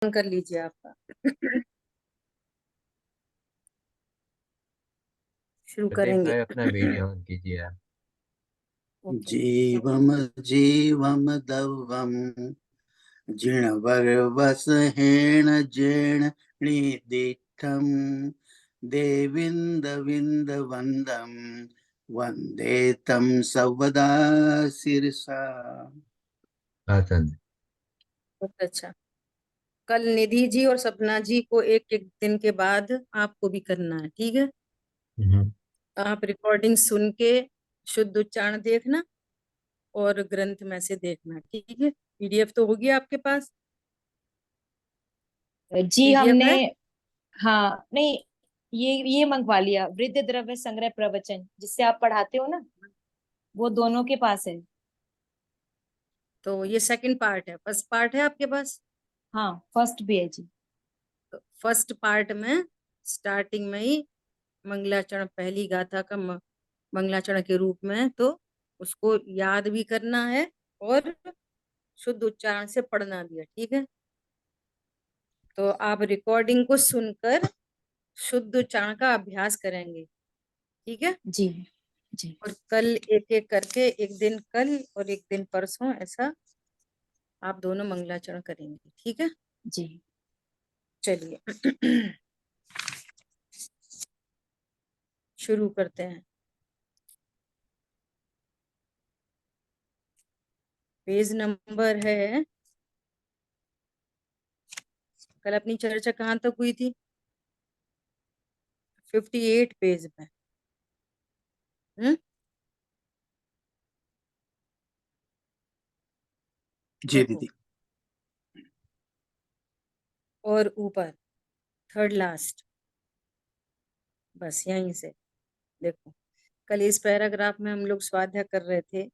कर लीजिए आपका। शुरू प्रदीप करेंगे। भाई अपना वीडियो ऑन कीजिए आप। ओके। जीवम जीवम दवम जिणवरवसहेण जेणनिदिष्टं देविन्द वन्दं वन्दे तं सवदा शिरसा। पसंद। बहुत अच्छा। कल निधि जी और सपना जी को एक एक दिन के बाद आपको भी करना है, ठीक है। हम्म। आप रिकॉर्डिंग सुन के शुद्ध उच्चारण देखना और ग्रंथ में से देखना, ठीक है। पीडीएफ तो होगी आपके पास? जी पीडीएफ हमने। है? हाँ नहीं, ये मंगवा लिया, वृद्ध द्रव्य संग्रह प्रवचन जिससे आप पढ़ाते हो ना, वो दोनों के पास है। तो ये सेकंड पार्ट है, फर्स्ट पार्ट है आपके पास? हाँ, फर्स्ट भी है जी। तो फर्स्ट पार्ट में स्टार्टिंग में ही मंगलाचरण पहली गाथा का मंगलाचरण के रूप में, तो उसको याद भी करना है और शुद्ध उच्चारण से पढ़ना भी है, ठीक है। तो आप रिकॉर्डिंग को सुनकर शुद्ध उच्चारण का अभ्यास करेंगे, ठीक है। जी जी और कल एक एक करके, एक दिन कल और एक दिन परसों, ऐसा आप दोनों मंगलाचरण करेंगे, ठीक है। जी। चलिए शुरू करते हैं। पेज नंबर है, कल अपनी चर्चा कहाँ तक हुई थी? 58 पेज पे। जी देखो, दीदी। और ऊपर थर्ड लास्ट, बस यहीं से देखो। कल इस पैराग्राफ में हम लोग स्वाध्याय कर रहे थे,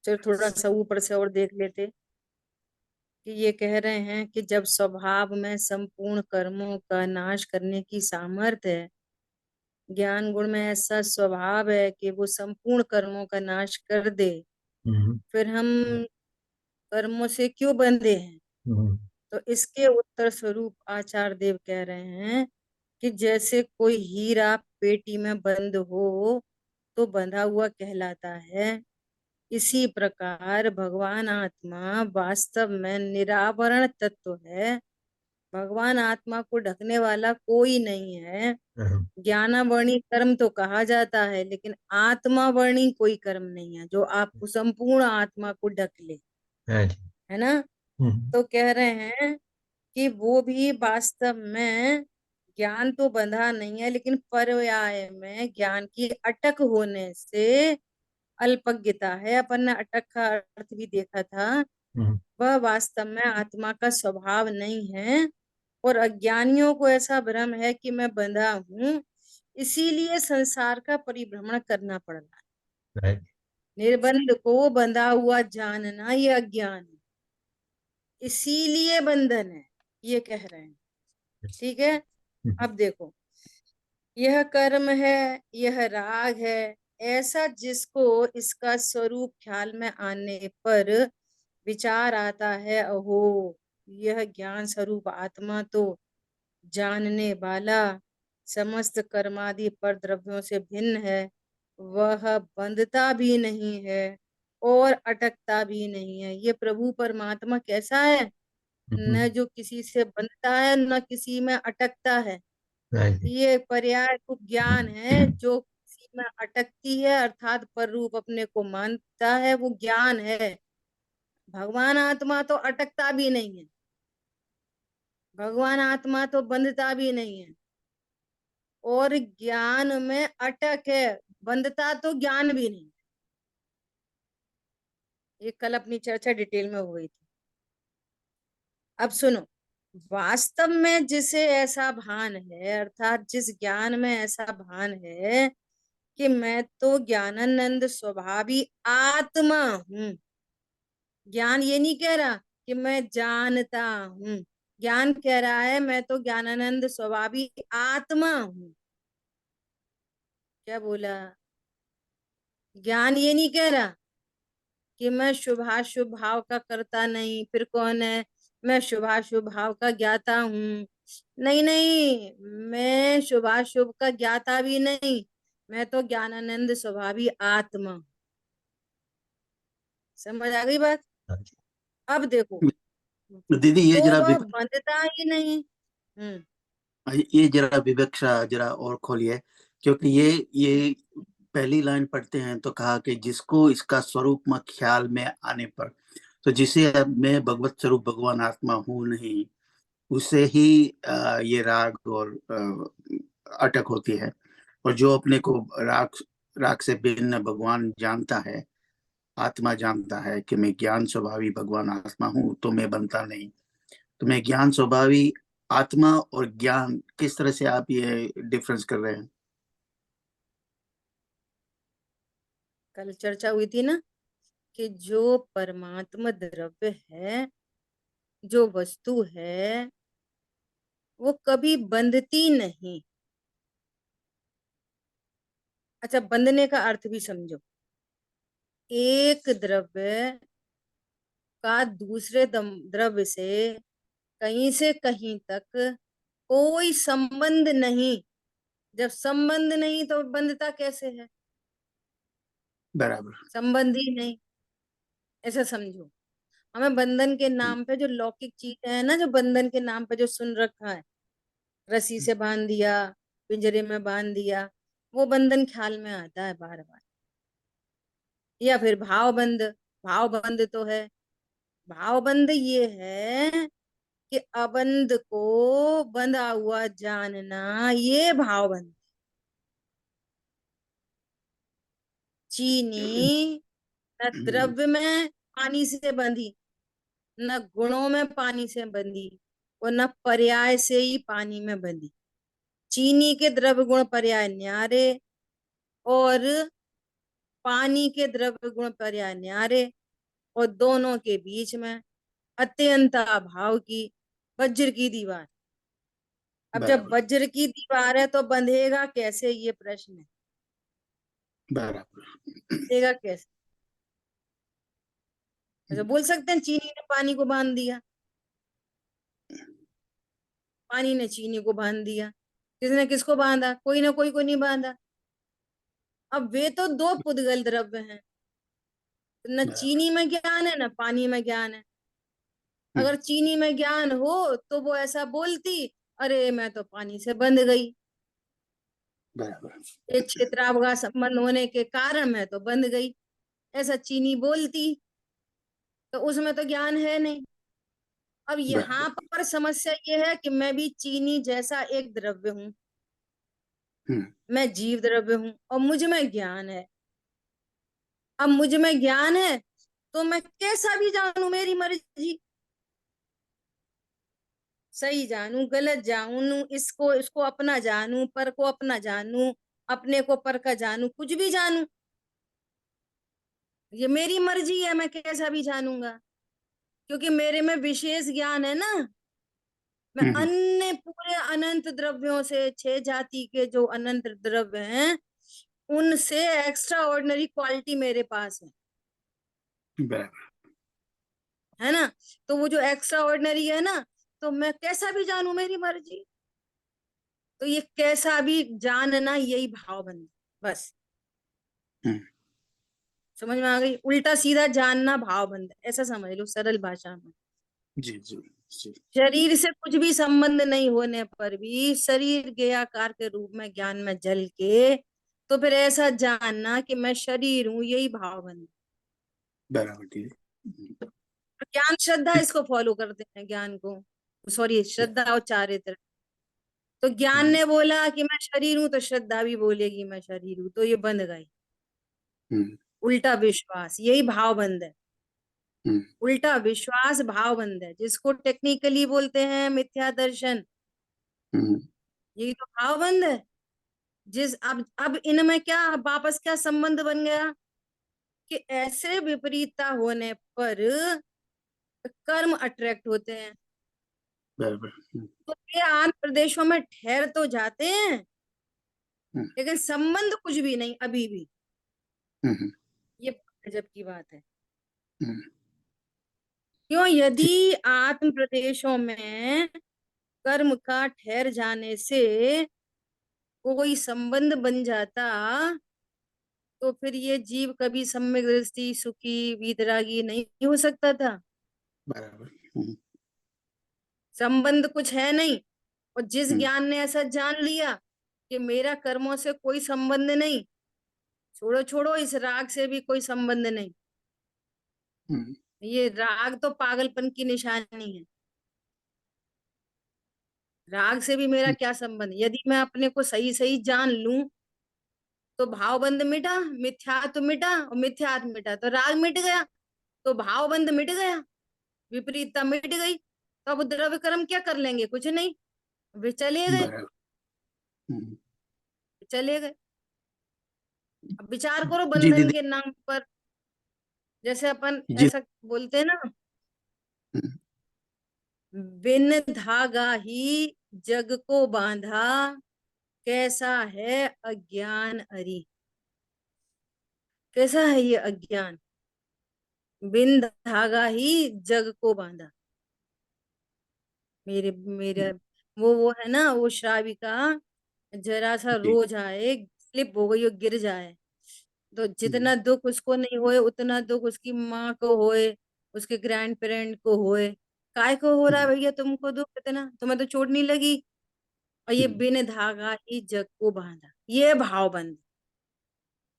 चलो थोड़ा सा ऊपर से और देख लेते। कि ये कह रहे हैं कि जब स्वभाव में संपूर्ण कर्मों का नाश करने की सामर्थ्य है, ज्ञान गुण में ऐसा स्वभाव है कि वो संपूर्ण कर्मों का नाश कर दे, हम्म। फिर हम कर्मों से क्यों बंधे हैं? हम्म। तो इसके उत्तर स्वरूप आचार्य देव कह रहे हैं कि जैसे कोई हीरा पेटी में बंद हो तो बंधा हुआ कहलाता है, इसी प्रकार भगवान आत्मा वास्तव में निरावरण तत्व है। भगवान आत्मा को ढकने वाला कोई नहीं है। ज्ञानावर्णी कर्म तो कहा जाता है, लेकिन आत्मा वर्णी कोई कर्म नहीं है जो आपको संपूर्ण आत्मा को ढक ले, हाँ जी। है ना। तो कह रहे हैं कि वो भी वास्तव में ज्ञान तो बंधा नहीं है, लेकिन पर्याय में ज्ञान की अटक होने से अल्पज्ञता है। अपन ने अटक का अर्थ भी देखा था। हम्म। वह वास्तव में आत्मा का स्वभाव नहीं है, और अज्ञानियों को ऐसा भ्रम है कि मैं बंधा हूँ, इसीलिए संसार का परिभ्रमण करना पड़ रहा है। राइट। निर्बंध को बंधा हुआ जानना ये अज्ञान है, इसीलिए बंधन है, ये कह रहे हैं, ठीक है। अब देखो, यह कर्म है, यह राग है, ऐसा जिसको इसका स्वरूप ख्याल में आने पर विचार आता है, अहो यह ज्ञान स्वरूप आत्मा तो जानने वाला समस्त कर्मादि पर द्रव्यों से भिन्न है, वह बंधता भी नहीं है और अटकता भी नहीं है। ये प्रभु परमात्मा कैसा है? न जो किसी से बंधता है न किसी में अटकता है। राइट। ये पर्याय रूप ज्ञान है, जो किसी में अटकती है अर्थात पर रूप अपने को मानता है, वो ज्ञान है। भगवान आत्मा तो अटकता भी नहीं है, भगवान आत्मा तो बंधता भी नहीं है, और ज्ञान में अटक है, बंधता तो ज्ञान भी नहीं। ये कल अपनी चर्चा डिटेल में हो गई थी। अब सुनो, वास्तव में जिसे ऐसा भान है, अर्थात जिस ज्ञान में ऐसा भान है कि मैं तो ज्ञानानंद स्वभावी आत्मा हूँ। ज्ञान ये नहीं कह रहा कि मैं जानता हूँ, ज्ञान कह रहा है मैं तो ज्ञानानंद स्वभावी आत्मा हूँ। क्या बोला? ज्ञान ये नहीं कह रहा कि मैं शुभाशुभ भाव का करता नहीं, फिर कौन है मैं शुभाशुभ भाव का ज्ञाता हूँ। नहीं नहीं, मैं शुभाशुभ का ज्ञाता भी नहीं, मैं तो ज्ञानानंद स्वभावी आत्मा हूं। समझ आ गई बात? हाँ जी। अब देखो, दीदी ये तो जरा वह बंधता ही नहीं। ये जरा विवक्षा जरा और खोलिए, क्योंकि ये पहली लाइन पढ़ते हैं तो कहा कि जिसको इसका स्वरूप में ख्याल में आने पर, तो जिसे अब मैं भगवत स्वरूप भगवान आत्मा हूँ नहीं, उसे ही ये राग और अटक होती है। और जो अपने को राग राग से भिन्न भगवान जानता है, आत्मा जानता है कि मैं ज्ञान स्वभावी भगवान आत्मा हूँ, तो मैं बनता नहीं। तो मैं ज्ञान स्वभावी आत्मा और ज्ञान, किस तरह से आप ये डिफरेंस कर रहे हैं? कल चर्चा हुई थी ना कि जो परमात्मा द्रव्य है, जो वस्तु है, वो कभी बंधती नहीं। अच्छा, बंधने का अर्थ भी समझो। एक द्रव्य का दूसरे द्रव्य से कहीं से कहीं तक कोई संबंध नहीं। जब संबंध नहीं तो बंधता कैसे है? बराबर। संबंध ही नहीं, ऐसा समझो। हमें बंधन के नाम पे जो लौकिक चीज है ना, जो बंधन के नाम पे जो सुन रखा है, रस्सी से बांध दिया, पिंजरे में बांध दिया, वो बंधन ख्याल में आता है बार बार। या फिर भाव बंध, भाव बंध तो है। भाव बंध ये है कि अबंध को बंधा हुआ जानना, ये भाव बंध। चीनी न द्रव्य में पानी से बंधी, न गुणों में पानी से बंधी, और न पर्याय से ही पानी में बंधी। चीनी के द्रव्य गुण पर्याय न्यारे, और पानी के द्रव्य गुण पर्याय न्यारे, और दोनों के बीच में अत्यंत अभाव की वज्र की दीवार। अब जब बराबर। वज्र की दीवार है तो बंधेगा कैसे, ये प्रश्न है। बराबर। बंधेगा कैसे? अच्छा, बोल सकते हैं चीनी ने पानी को बांध दिया, पानी ने चीनी को बांध दिया। किसने किसको बांधा? कोई ना कोई को नहीं बांधा। अब वे तो दो पुद्गल द्रव्य हैं, न बराबर। चीनी में ज्ञान है न पानी में ज्ञान है। अगर चीनी में ज्ञान हो तो वो ऐसा बोलती, अरे मैं तो पानी से बंध गई, बराबर। एक क्षेत्रावकाश संबंध होने के कारण मैं तो बंध गई, ऐसा चीनी बोलती। तो उसमें तो ज्ञान है नहीं। अब बराबर। यहाँ पर समस्या ये है कि मैं भी चीनी जैसा एक द्रव्य हूँ, हम्म। मैं जीव द्रव्य हूँ, और मुझ में ज्ञान है। अब मुझ में ज्ञान है तो मैं कैसा भी जानू, मेरी मर्जी। सही जानू, गलत जानू, इसको इसको अपना जानू, पर को अपना जानू, अपने को पर का जानू, कुछ भी जानू, ये मेरी मर्जी है, मैं कैसा भी जानूंगा। क्योंकि मेरे में विशेष ज्ञान है ना। मैं हम्म। अन्य पूरे अनंत द्रव्यों से, 6 जाति के जो अनंत द्रव्य हैं, उनसे एक्स्ट्रा ऑर्डिनरी क्वालिटी मेरे पास बराबर। है ना। तो वो जो एक्स्ट्रा ऑर्डिनरी है ना, तो मैं कैसा भी जानू, मेरी मर्जी। तो ये कैसा भी जानना, यही भाव बंध, बस। हम्म। समझ में आ गई? उल्टा सीधा जानना भाव बंध, ऐसा समझ लो सरल भाषा में। जी जी जी। शरीर से कुछ भी संबंध नहीं होने पर भी शरीर के आकार के रूप में ज्ञान में जल के, तो फिर ऐसा जानना कि मैं शरीर हूं, यही भाव बंध। बराबर दीदी। ज्ञान श्रद्धा इसको फॉलो करते हैं, ज्ञान को, सॉरी, श्रद्धा और चारित्र। तो ज्ञान हम्म। ने बोला कि मैं शरीर हूं, तो श्रद्धा भी बोलेगी मैं शरीर हूं, तो ये बंध गई। हम्म। उल्टा विश्वास, यही भाव बंध है। हम्म। उल्टा विश्वास भाव बंध है, जिसको टेक्निकली बोलते हैं मिथ्या दर्शन। हम्म। यही तो भाव बंध है। जिस अब इनमें क्या वापस क्या संबंध बन गया कि ऐसे विपरीतता होने पर कर्म अट्रैक्ट होते हैं। बराबर। तो ये आंध्र प्रदेशों में ठहर तो जाते हैं, हम्म। लेकिन संबंध कुछ भी नहीं अभी भी। हम्म। ये गजब की बात है। हम्म। क्यों? यदि आत्म प्रदेशों में कर्म का ठहर जाने से कोई संबंध बन जाता तो फिर ये जीव कभी सम्यक दृष्टि सुखी वीतरागी नहीं हो सकता था। बराबर। संबंध कुछ है नहीं, और जिस हम्म, ज्ञान ने ऐसा जान लिया कि मेरा कर्मों से कोई संबंध नहीं, छोड़ो छोड़ो, इस राग से भी कोई संबंध नहीं, हम्म, ये राग तो पागलपन की निशानी है। राग से भी मेरा क्या संबंध? यदि मैं अपने को सही सही जान लूं तो भावबंध मिटा, मिथ्यात्व मिटा, और मिथ्यात्व मिटा तो राग मिट गया, तो भावबंध मिट गया, विपरीतता मिट गई, तो अब द्रव्य कर्म क्या कर लेंगे? कुछ नहीं, वे चले गए, बराबर। हम्म, चले गए। अब विचार करो जी बंधन दीदी। के नाम पर, जैसे अपन जी। ऐसा बोलते हैं ना, हम्म, बिन धागा ही जग को बांधा, कैसा है अज्ञान अरी। कैसा है ये अज्ञान? बिन धागा ही जग को बांधा। मेरे मेरे वो है ना, वो श्राविका जरा सा जी। रो जाए, स्लिप हो गई और गिर जाए, तो हम्म, जितना दुख उसको नहीं होए उतना दुख उसकी माँ को होए, उसके ग्रैंड पेरेंट को होए। काय को हो रहा है हम्म, भैया तुमको दुख इतना? तुम्हें तो चोट नहीं लगी? और ये हम्म, बिन धागा ही जग को बांधा, ये भावबंध।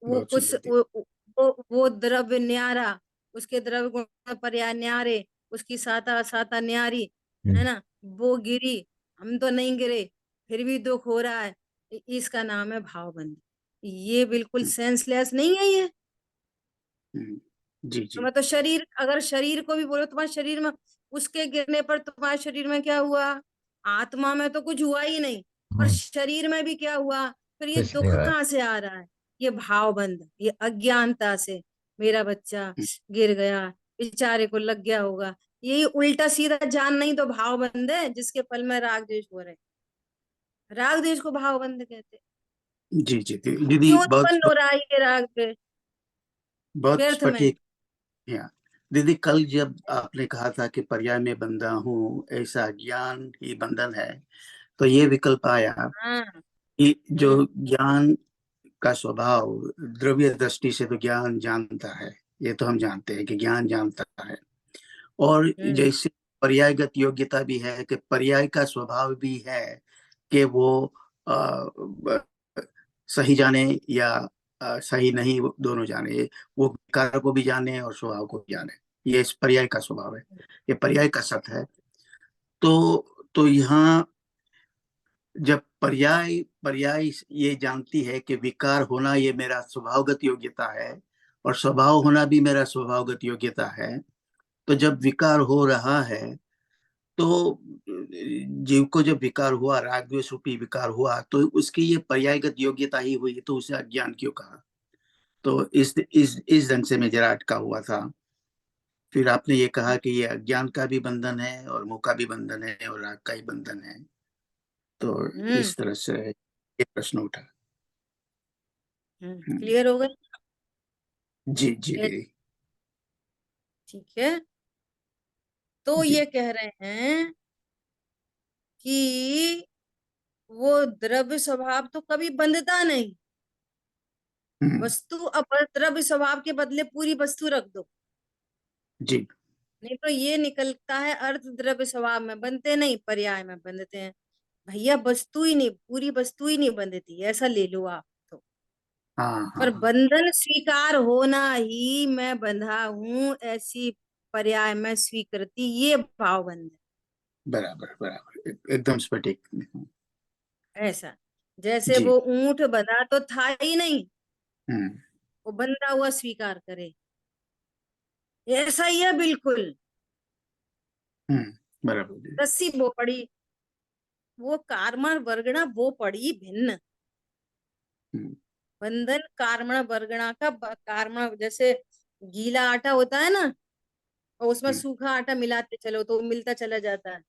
वो बहुत कुछ सुंदर दीदी। वो द्रव्य न्यारा, उसके द्रव्य गुण पर्याय न्यारे, उसकी साता साता न्यारी, है हम्म, ना? वो गिरी, हम तो नहीं गिरे, फिर भी दुख हो रहा है, इसका नाम है भावबंध। ये बिल्कुल हम्म, सेंसलेस नहीं है ये। हम्म, जी जी। तुम्हें तो शरीर, अगर शरीर को भी बोलो तुम्हारे शरीर में, उसके गिरने पर तुम्हारे शरीर में क्या हुआ? आत्मा में तो कुछ हुआ ही नहीं, पर हम्म, शरीर में भी क्या हुआ? फिर ये कुछ नहीं दुख हुआ। कहाँ से आ रहा है? ये भावबंध, ये अज्ञानता से। मेरा बच्चा हम्म, गिर गया, बेचारे को लग गया होगा, यही उल्टा सीधा जान नहीं तो भावबंध है, जिसके फल में राग द्वेष हो रहे। राग द्वेष को भावबंध कहते हैं। जी जी दीदी, क्यों उत्पन्न हो रहा है ये राग द्वेष? बहुत व्यर्थ में। स्फटिक। या दीदी, कल जब आपने कहा था कि पर्याय में बंधा हूँ, ऐसा ज्ञान ही बंधन है, तो ये विकल्प आया हाँ। कि जो हम्म। ज्ञान का स्वभाव द्रव्य दृष्टि से तो ज्ञान जानता है, ये तो हम जानते हैं कि ज्ञान जानता है। और हम्म। जैसे पर्यायगत योग्यता भी है कि पर्याय का स्वभाव भी है कि वो सही जाने या सही नहीं, वो दोनों जाने, वो विकार को भी जाने और स्वभाव को भी जाने। ये इस पर्याय का स्वभाव है, ये पर्याय का सत्य है। तो यहाँ जब पर्याय पर्याय ये जानती है कि विकार होना ये मेरा स्वभावगत योग्यता है और स्वभाव होना भी मेरा स्वभावगत योग्यता है, तो जब विकार हो रहा है, तो जीव को जब विकार हुआ, राग द्वेष रूपी विकार हुआ, तो उसकी ये पर्यायगत योग्यता ही हुई, तो उसे अज्ञान क्यों कहा? तो इस ढंग से मैं जरा अटका हुआ था। फिर आपने ये कहा कि ये अज्ञान का भी बंधन है और मोह का भी बंधन है और राग का ही बंधन है। तो हम्म। इस तरह से ये प्रश्न उठा। हम्म, क्लियर हो गई? जी जी ये दीदी। ठीक है। तो जी। ये कह रहे हैं कि वो द्रव्य स्वभाव तो कभी बंधता नहीं। हम्म, वस्तु अब द्रव्य स्वभाव के बदले पूरी वस्तु रख दो, जी। नहीं तो ये निकलता है अर्थ द्रव्य स्वभाव में बनते नहीं, पर्याय में बंधते हैं। भैया वस्तु ही नहीं, पूरी वस्तु ही नहीं बंधती, ऐसा ले लो आप तो। हाँ हाँ पर हाँ। बंधन स्वीकार होना ही मैं बंधा हूं, ऐसी पर्याय में स्वीकृति, ये भाव बंध बराबर बराबर, एकदम सटीक। है। ऐसा जैसे जी। वो ऊंट बंधा तो था ही नहीं, हम्म, वो बंधा हुआ स्वीकार करे, ऐसा ही है बिल्कुल। बराबर दीदी। रस्सी वो पड़ी, वो कार्मण वर्गणा वो पड़ी भिन्न। हम्म, बंधन कार्मण वर्गणा का कार्मण, जैसे गीला आटा होता है ना, और उसमें हम्म, सूखा आटा मिलाते चलो तो वो मिलता चला जाता है।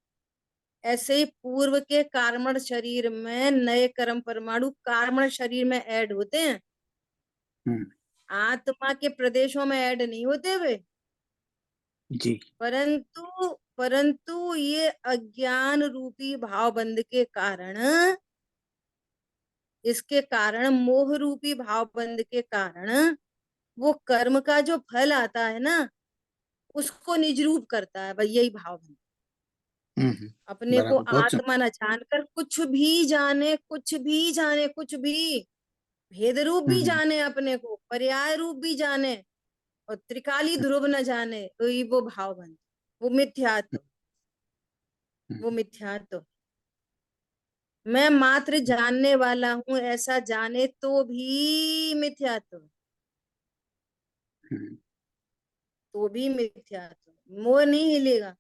ऐसे ही पूर्व के कार्मण शरीर में नए कर्म परमाणु कार्मण शरीर में ऐड होते हैं, हम्म, आत्मा के प्रदेशों में ऐड नहीं होते हुए। जी। परंतु परंतु ये अज्ञान रूपी भावबंध के कारण, इसके कारण मोह रूपी भावबंध के कारण वो कर्म का जो फल आता है ना, उसको निजरूप करता है भाई, यही भावबंध। अपने को बराबर, बहुत आत्मा न जानकर कुछ भी जाने, कुछ भी जाने, कुछ भी भेद रूप भी जाने, अपने को पर्याय रूप भी जाने, और त्रिकाली ध्रुव न जाने, तो ये वो भावबंध, वो मिथ्यात्व, वो मिथ्यात्व। मैं मात्र जानने वाला हूं ऐसा जाने तो भी मिथ्यात्व, तो भी मिथ्यात्व। मोह नहीं हिलेगा,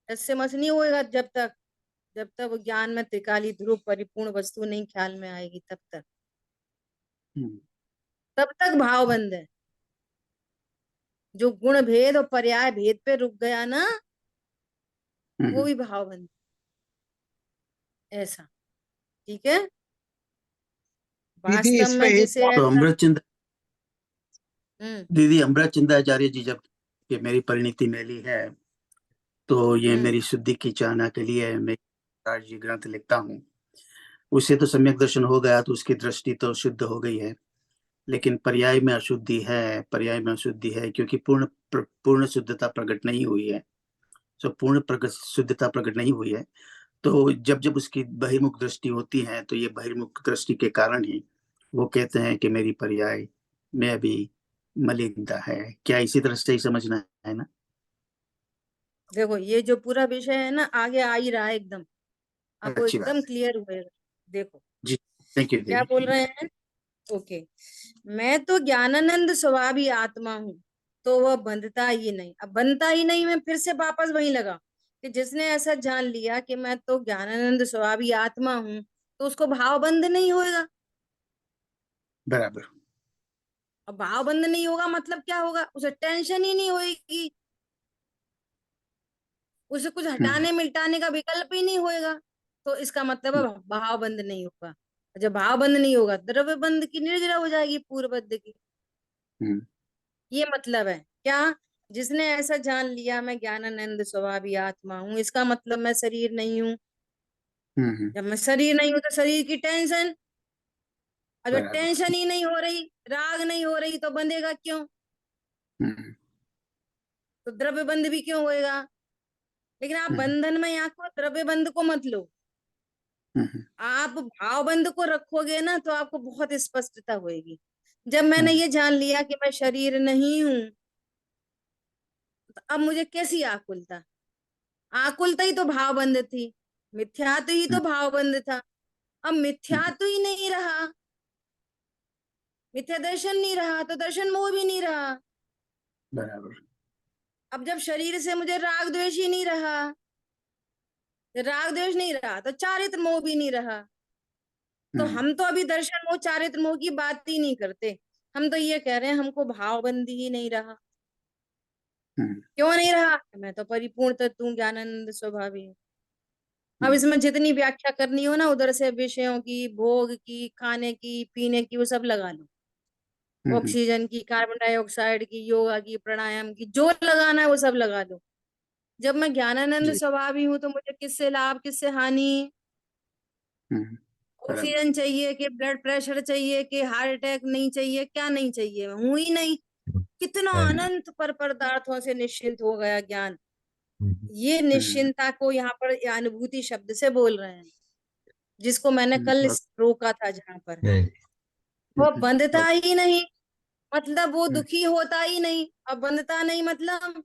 ऐसे मस नहीं होएगा जब तक वो ज्ञान में त्रिकाली ध्रुव परिपूर्ण वस्तु नहीं ख्याल में आएगी, तब तक भावबंध है। जो गुण भेद और पर्याय भेद पे रुक गया ना, वो भी भावबंध, ऐसा। ठीक है, दीदी वास्तव इस पे में एक जिसे तो ऐसा। अमृतचंद हम्म दीदी, अमृतचंदाचार्य जी जब ये मेरी परिणति मैली है, तो ये हम्म मेरी शुद्धि की चाहना के लिए मैं जी ग्रंथ लिखता हूँ। उसे तो सम्यक दर्शन हो गया, तो उसकी दृष्टि तो शुद्ध हो गई है, लेकिन पर्याय में अशुद्धि है, पर्याय में अशुद्धि है, क्योंकि पूर्ण शुद्धता प्रकट नहीं हुई है। जो पूर्ण प्रकट शुद्धता प्रकट नहीं हुई है, तो जब जब उसकी बहिर्मुख दृष्टि होती है, तो ये बहिर्मुख दृष्टि के कारण ही वो कहते हैं कि मेरी पर्याय में अभी मलिनता है। क्या इसी तरह से ही समझना है ना? देखो, ये जो पूरा विषय है ना, आगे आ ही रहा है एकदम, आपको अच्छी बात एकदम है क्लियर होएगा। देखो जी। थैंक यू क्या दीदी। बोल रहे हैं। ओके, मैं तो ज्ञानानंद स्वभावी आत्मा हूँ, तो वह बंधता ही नहीं। अब बंधता ही नहीं, मैं फिर से वापस वहीं लगा कि जिसने ऐसा जान लिया कि मैं तो ज्ञानानंद स्वभावी आत्मा हूँ, तो उसको भावबंध नहीं होएगा। बराबर। अब भावबंध नहीं होगा मतलब क्या होगा, उसे टेंशन ही नहीं होएगी, उसे कुछ हम्म हटाने मिटाने का विकल्प ही नहीं होएगा। तो इसका मतलब है भावबंध नहीं होगा। जब भावबंध नहीं होगा, द्रव्य बंध की निर्जरा हो जाएगी, पूर्वबद्ध की। हम्म ये मतलब है क्या, जिसने ऐसा जान लिया मैं ज्ञानानंद स्वभावी आत्मा हूँ, इसका मतलब मैं शरीर नहीं हूँ। हम्म। जब मैं शरीर नहीं हूँ तो शरीर की टेंशन, और जब बराबर। टेंशन ही नहीं हो रही, राग नहीं हो रही, तो बंधेगा क्यों, हम्म तो द्रव्य बंध भी क्यों होएगा। लेकिन आप हम्म बंधन में यहाँ को द्रव्य बंध को मत लो, हम्म आप भावबंध को रखोगे ना, तो आपको बहुत स्पष्टता होएगी। जब मैंने हम्म ये जान लिया कि मैं शरीर नहीं हूं, तो अब मुझे कैसी आकुलता, आकुलता ही तो भावबंध थी, मिथ्यात्व ही तो भावबंध था। अब हम्म। मिथ्यात्व ही नहीं रहा, मिथ्या दर्शन नहीं रहा, तो दर्शन मोह भी नहीं रहा। बराबर। अब जब शरीर से मुझे राग द्वेष ही नहीं रहा, राग द्वेष नहीं रहा, तो चारित्र मोह भी नहीं रहा। तो हम्म हम तो अभी दर्शन मोह चारित्र मोह की बात ही नहीं करते, हम तो ये कह रहे हैं हमको भावबंदी ही नहीं रहा। हम्म क्यों नहीं रहा, मैं तो परिपूर्ण तत्व ज्ञानानंद स्वभावी हूँ। अब हम्म इसमें जितनी व्याख्या करनी हो ना, उधर से विषयों की, भोग की, खाने की, पीने की, वो सब लगा लो। हम्म। ऑक्सीजन की, कार्बन डाइऑक्साइड की, योगा की, प्राणायाम की, जो लगाना है वो सब लगा लो। जब मैं ज्ञानानंद जी। स्वभावी हूँ, तो मुझे किससे लाभ, किससे हानि। हम्म। बराबर। ऑक्सीजन चाहिए कि ब्लड प्रेशर चाहिए कि हार्ट अटैक नहीं चाहिए, क्या नहीं चाहिए, मैं हूं ही नहीं। कितना हाँ जी। अनंत पर पदार्थों से निश्चिंत हो गया ज्ञान। हम्म, ये हम्म। निश्चिंतता को यहाँ पर ये अनुभूति शब्द से बोल रहे हैं, जिसको मैंने कल बहुत। रोका था जहां पर। हाँ जी। वो बंधता बहुत। ही नहीं, मतलब वो हम्म दुखी होता ही नहीं। अब बंधता नहीं मतलब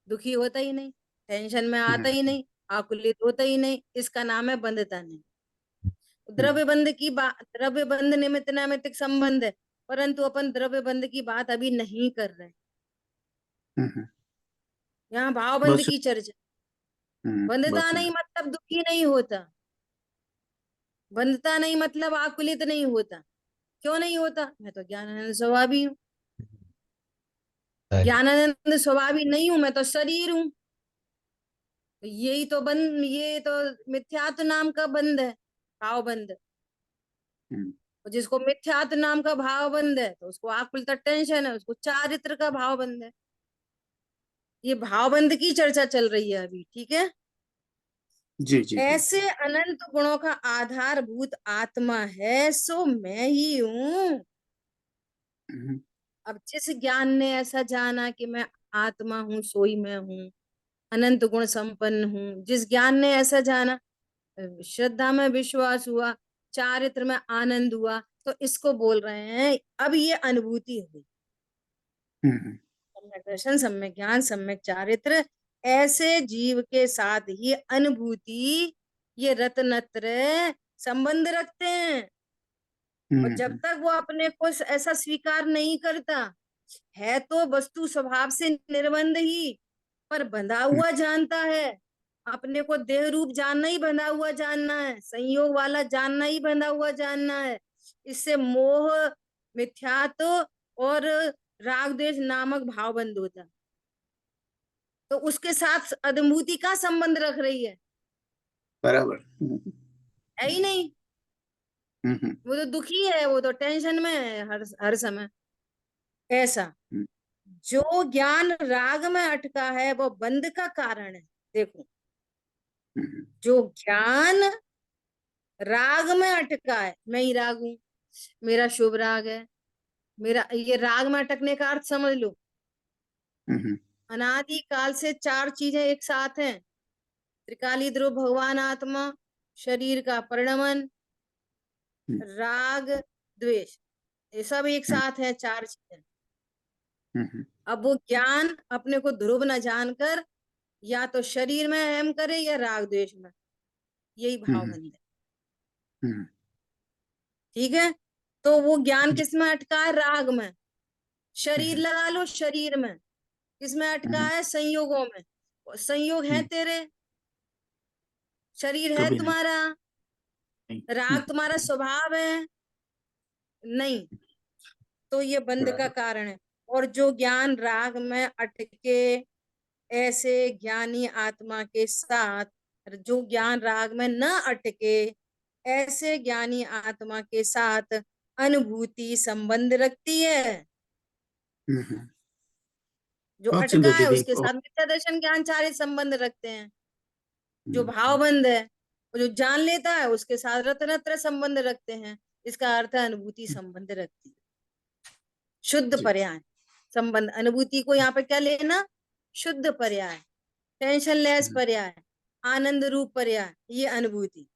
दुखी होता ही नहीं, टेंशन में आता हम्म ही नहीं, आकुलित होता ही नहीं, इसका नाम है बंधता नहीं। हम्म द्रव्य बंध की बात, द्रव्य बंध निमित्त नैमित्तिक संबंध है, परंतु अपन द्रव्य बंध की बात अभी नहीं कर रहे। हम्म। यहाँ भाव बहुत बंध सु- की चर्चा। बंधता बहुत नहीं सुंदर। मतलब दुखी नहीं होता, बंधता नहीं मतलब आकुलित नहीं होता। क्यों नहीं होता, मैं तो ज्ञानानंद स्वभावी हूँ। हाँ जी। ज्ञानानंद स्वभावी नहीं हूं, मैं तो शरीर हूँ। तो यही तो बंध, ये तो मिथ्यात्व नाम का बंध है, भाव बंध। हम्म और जिसको मिथ्यात्व नाम का भाव बंध है, तो उसको आकुलता टेंशन है, उसको चारित्र का भाव बंध है। ये भावबंध की चर्चा चल रही है अभी, ठीक है। जी जी जी। ऐसे अनंत गुणों का आधारभूत आत्मा है, सो मैं ही हूँ। हम्म, अब जिस ज्ञान ने ऐसा जाना कि मैं आत्मा हूँ, सोई मैं हूँ, अनंत गुण संपन्न हूँ, जिस ज्ञान ने ऐसा जाना, श्रद्धा में विश्वास हुआ, चारित्र में आनंद हुआ, तो इसको बोल रहे हैं अब ये अनुभूति हुई। हम्म, सम्यक दर्शन, सम्यक ज्ञान, सम्यक चारित्र, ऐसे जीव के साथ ही अनुभूति, ये रत्नत्रय संबंध रखते हैं। और जब तक वो अपने को ऐसा स्वीकार नहीं करता है, तो वस्तु स्वभाव से निर्बंध ही, पर बंधा हुआ जानता है। अपने को देह रूप जानना ही बंधा हुआ जानना है, संयोग वाला जानना ही बंधा हुआ जानना है। इससे मोह, मिथ्यात्व और राग द्वेष नामक भाव बंद होता है। तो उसके साथ अनुभूति का संबंध रख रही है बराबर। ही नहीं। हम्म, वो तो दुखी है, वो तो टेंशन में है हर समय। ऐसा हम्म, जो ज्ञान राग में अटका है वो बंध का कारण है। देखो, हम्म, जो ज्ञान राग में अटका है, मैं ही राग हूं, मेरा शुभ राग है, मेरा ये राग में अटकने का अर्थ समझ लो। हम्म, अनादि काल से चार चीजें एक साथ हैं, त्रिकाली ध्रुव भगवान आत्मा, शरीर का परिणमन, राग द्वेष, ये सब एक साथ है, चार चीजें। अब वो ज्ञान अपने को ध्रुव न जानकर या तो शरीर में अहम करे या राग द्वेष में, यही भावबंध है, ठीक है। तो वो ज्ञान किस में अटका है? राग में। शरीर लगा लो, शरीर में किसमें अटका है? संयोगों में। संयोग है तेरे, शरीर है कभी नहीं। तुम्हारा, नहीं। राग तुम्हारा स्वभाव है नहीं, तो ये बंध का बराबर। कारण है। और जो ज्ञान राग में अटके, ऐसे ज्ञानी आत्मा के साथ, जो ज्ञान राग में न अटके, ऐसे ज्ञानी आत्मा के साथ अनुभूति संबंध रखती है। हम्म, जो बहुत अटका सुंदर है दीदी। उसके साथ मिथ्या दर्शन ज्ञान चारित्र संबंध रखते हैं। जो हम्म, भावबंध है, वो जो जान लेता है, उसके साथ रत्नत्रय संबंध रखते हैं। इसका अर्थ है अनुभूति संबंध रखती है। शुद्ध जी। पर्याय संबंध, अनुभूति को यहाँ पे क्या लेना? शुद्ध पर्याय, टेंशन लेस पर्याय, आनंद रूप पर्याय, ये अनुभूति।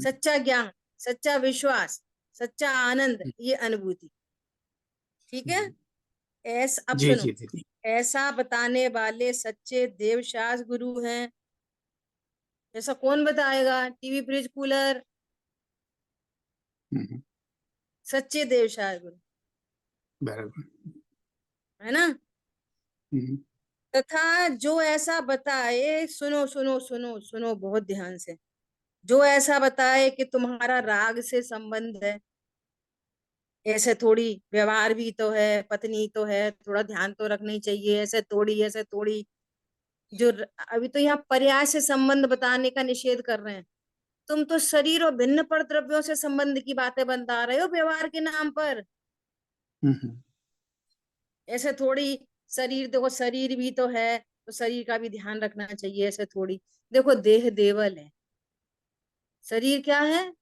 सच्चा ज्ञान, सच्चा विश्वास, सच्चा आनंद, ये अनुभूति, ठीक है। ऐसा अब जी सुनो, जी दीदी। ऐसा बताने वाले सच्चे देवशास गुरु हैं। ऐसा कौन बताएगा? TV, fridge, cooler? हम्म, सच्चे देवशास गुरु, बराबर। है ना। हम्म, तथा जो ऐसा बताए, सुनो सुनो सुनो सुनो बहुत ध्यान से, जो ऐसा बताए कि तुम्हारा राग से संबंध है, ऐसे थोड़ी, व्यवहार भी तो है, पत्नी तो है, थोड़ा ध्यान तो रखना ही चाहिए, ऐसे थोड़ी, ऐसे थोड़ी। अभी तो यहाँ पर्याय से संबंध बताने का निषेध कर रहे हैं। तुम तो शरीर और भिन्न पर द्रव्यों से संबंध की बातें बता रहे हो व्यवहार के नाम पर। हम्म, ऐसे थोड़ी, शरीर देखो, शरीर भी तो है, तो शरीर का भी ध्यान रखना चाहिए, ऐसे थोड़ी। देखो, देह देवल है, शरीर क्या है?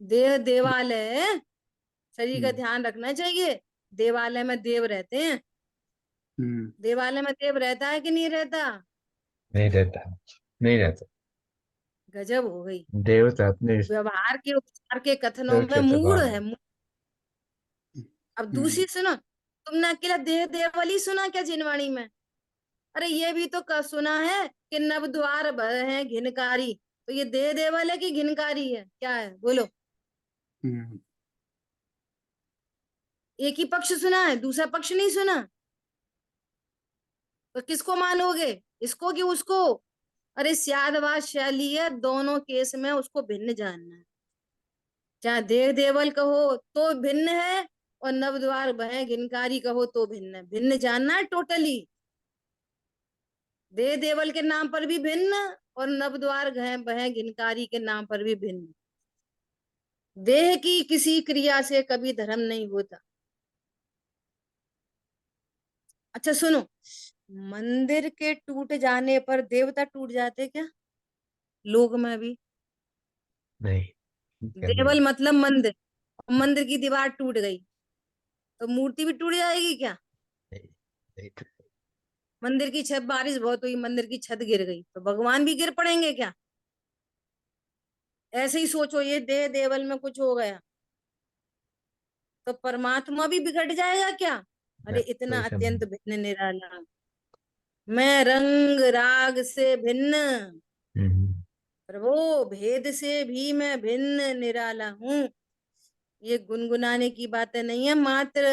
देह देवालय है, शरीर का हम्म, ध्यान रखना चाहिए। देवालय में देव रहते हैं, हम्म, देवालय में देव रहता है कि नहीं रहता? नहीं रहता, नहीं रहता। गजब हो गई। देवता अपने व्यवहार के उपचार के कथनों में सुरक्षित मूड स्वभाव है। है। अब हम्म, दूसरी सुनो, तुमने अकेला देह देवल ही सुना क्या जिनवाणी में? अरे ये भी तो सुना है कि नव द्वार भय है घिनकारी। तो ये देह देवल है कि घिनकारी है, क्या है बोलो? हम्म, एक ही पक्ष सुना है, दूसरा पक्ष नहीं सुना। तो किसको मानोगे, इसको कि उसको? अरे स्यादवाद शैली है, दोनों केस में उसको भिन्न जानना है। चाहे देव देवल कहो तो भिन्न है, और नवद्वार भय घिनकारी कहो तो भिन्न है। भिन्न जानना है टोटली। देव देवल के नाम पर भी भिन्न, और नवद्वार भय घिनकारी के नाम पर भी भिन्न। देह की किसी क्रिया से कभी धर्म नहीं होता। अच्छा सुनो, मंदिर के टूट जाने पर देवता टूट जाते क्या? लोक में भी नहीं, कभी देवल नहीं। मतलब मंदिर, मंदिर की दीवार टूट गई तो मूर्ति भी टूट जाएगी क्या? नहीं, नहीं तो। मंदिर की छत, बारिश बहुत हुई, मंदिर की छत गिर गई तो भगवान भी गिर पड़ेंगे क्या? ऐसे ही सोचो, ये देह देवल में कुछ हो गया तो परमात्मा भी बिगड़ जाएगा क्या? अरे इतना कोई अत्यंत संबंध। भिन्न निराला, मैं रंग राग से भिन्न, हम्म। प्रभो भेद से भी मैं भिन्न निराला हूँ। ये गुनगुनाने की बातें नहीं है मात्र,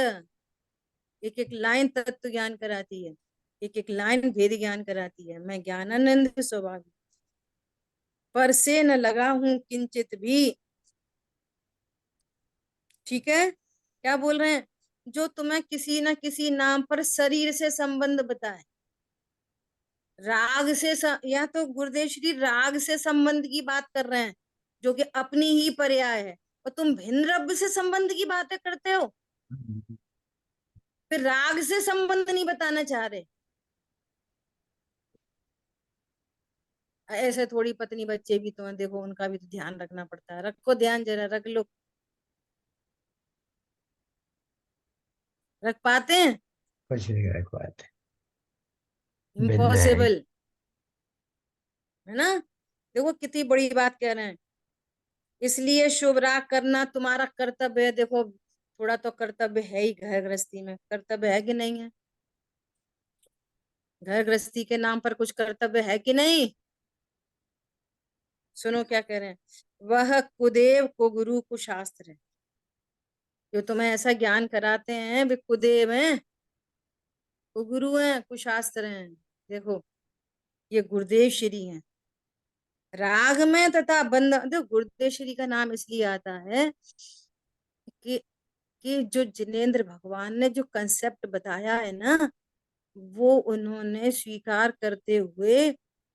एक एक लाइन तत्व ज्ञान कराती है, एक एक लाइन भेद ज्ञान कराती है। मैं ज्ञानानंद स्वभाव, पर से न लगा हूं किंचित भी। ठीक है, क्या बोल रहे हैं? जो तुम्हें किसी न किसी नाम पर शरीर से संबंध बताए, राग से या तो गुरुदेव श्री राग से संबंध की बात कर रहे हैं जो कि अपनी ही पर्याय है, और तुम भिन्न रब से संबंध की बातें करते हो, फिर राग से संबंध नहीं बताना चाह रहे। ऐसे थोड़ी पत्नी बच्चे भी तो हैं, देखो उनका भी तो ध्यान रखना पड़ता है। रखो ध्यान, जरा रख लो। रख पाते हैं? कुछ नहीं रख पाते। भिन्न है। इम्पॉसिबल है ना? देखो कितनी बड़ी बात कह रहे हैं। इसलिए शुभ राग करना तुम्हारा कर्तव्य है। देखो थोड़ा तो कर्तव्य है ही, घर गृहस्थी में कर्तव्य है कि नहीं है? घर गृहस्थी के नाम पर कुछ कर्तव्य है कि नहीं? सुनो क्या कह रहे हैं, वह कुदेव को गुरु कुशास्त्र है। जो तुम्हें ऐसा ज्ञान कराते हैं वे कुदेव हैं, वो गुरु हैं, कुशास्त्र हैं। देखो ये गुरुदेव श्री हैं, राग में तथा बंद। देखो गुरुदेव श्री का नाम इसलिए आता है कि जो जिनेन्द्र भगवान ने जो कंसेप्ट बताया है ना, वो उन्होंने स्वीकार करते हुए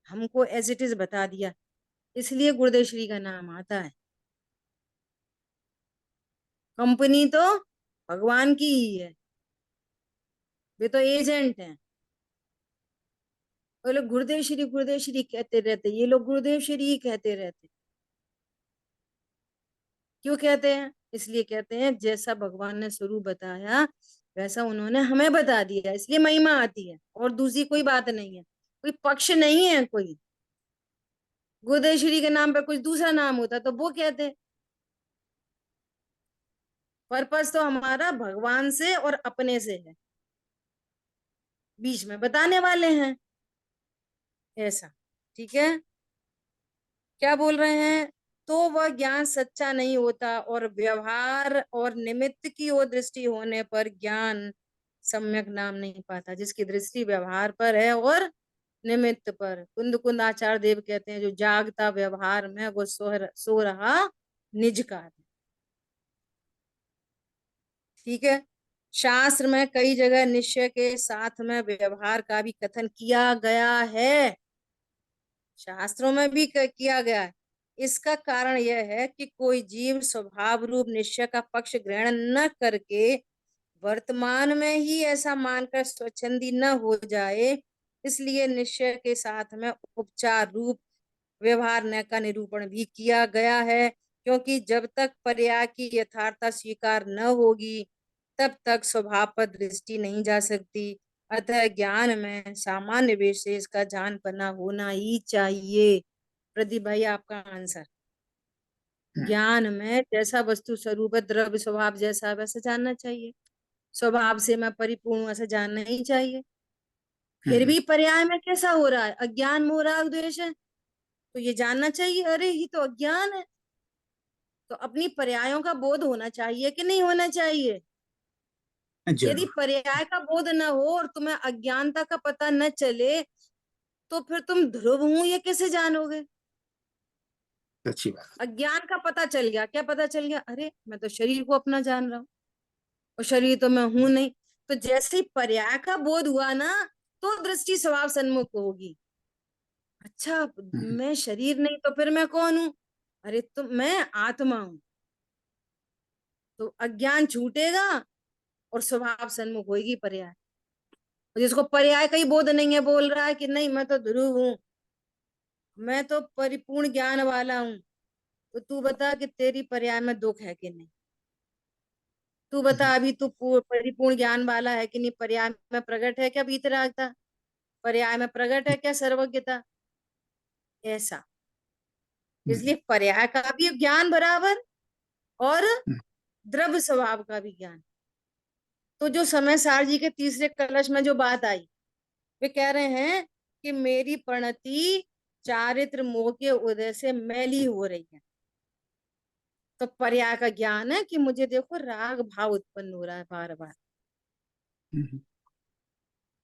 हमको एज इट इज बता दिया, इसलिए गुरुदेव श्री का नाम आता है। कंपनी तो भगवान की ही है, वे तो एजेंट हैं। वो लोग गुरुदेव श्री कहते रहते, ये लोग गुरुदेव श्री ही कहते रहते। क्यों कहते हैं? इसलिए कहते हैं जैसा भगवान ने स्वरूप बताया वैसा उन्होंने हमें बता दिया, इसलिए महिमा आती है, और दूसरी कोई बात नहीं है, कोई पक्ष नहीं है कोई। गुरुदेव श्री के नाम पे कुछ दूसरा नाम होता तो वो कहते। पर्पस तो हमारा भगवान से और अपने से है, बीच में बताने वाले हैं ऐसा। ठीक है, क्या बोल रहे हैं? तो वह ज्ञान सच्चा नहीं होता, और व्यवहार और निमित्त की ओर दृष्टि होने पर ज्ञान सम्यक नाम नहीं पाता। जिसकी दृष्टि व्यवहार पर है और निमित्त पर, कुंद कुंद आचार्य देव कहते हैं जो जागता व्यवहार में वो सो रहा निज का। ठीक है, शास्त्र में कई जगह निश्चय के साथ में व्यवहार का भी कथन किया गया है, शास्त्रों में भी किया गया है। इसका कारण यह है कि कोई जीव स्वभाव रूप निश्चय का पक्ष ग्रहण न करके वर्तमान में ही ऐसा मानकर स्वच्छंदी न हो जाए, इसलिए निश्चय के साथ में उपचार रूप व्यवहार न का निरूपण भी किया गया है। क्योंकि जब तक पर्याय की यथार्थता स्वीकार न होगी तब तक स्वभाव पर दृष्टि नहीं जा सकती। अतः ज्ञान में सामान्य विशेष का जानपना होना ही चाहिए। प्रदीप भाई आपका आंसर, ज्ञान में जैसा वस्तु स्वरूप है, द्रव्य स्वभाव जैसा है वैसे जानना चाहिए, स्वभाव से मैं परिपूर्ण ऐसे जानना ही चाहिए। फिर भी पर्याय में कैसा हो रहा है, अज्ञान मोह राग द्वेष है, तो ये जानना चाहिए अरे ये तो अज्ञान है। तो अपनी पर्यायों का बोध होना चाहिए कि नहीं होना चाहिए? यदि जरूर। पर्याय का बोध न हो और तुम्हें अज्ञानता का पता न चले तो फिर तुम ध्रुव हूं ये कैसे जानोगे? अच्छी बात। अज्ञान का पता चल गया, क्या पता चल गया? अरे मैं तो शरीर को अपना जान रहा हूँ और शरीर तो मैं हूं नहीं। तो जैसे ही पर्याय का बोध हुआ ना तो दृष्टि स्वभाव सन्मुख होगी। अच्छा, हम्म, मैं शरीर नहीं तो फिर मैं कौन हूं? अरे तो मैं आत्मा हूं। तो अज्ञान छूटेगा और स्वभाव सन्मुख होगी पर्याय। जिसको पर्याय का ही बोध नहीं है, बोल रहा है कि नहीं मैं तो ध्रुव हूँ, मैं तो परिपूर्ण ज्ञान वाला हूँ। तो तू बता कि तेरी पर्याय में दुख है कि नहीं? तू बता अभी तू परिपूर्ण ज्ञान वाला है कि नहीं? पर्याय में प्रकट है क्या वीतरागता? पर्याय में प्रकट है क्या सर्वज्ञता? ऐसा। इसलिए पर्याय का भी ज्ञान बराबर और द्रव्य स्वभाव का भी ज्ञान। तो जो समय सार जी के तीसरे कलश में जो बात आई, वे कह रहे हैं कि मेरी प्रणति चारित्र मोह के उदय से मैली हो रही है। तो पर्याय का ज्ञान है कि मुझे देखो राग भाव उत्पन्न हो रहा है बार बार।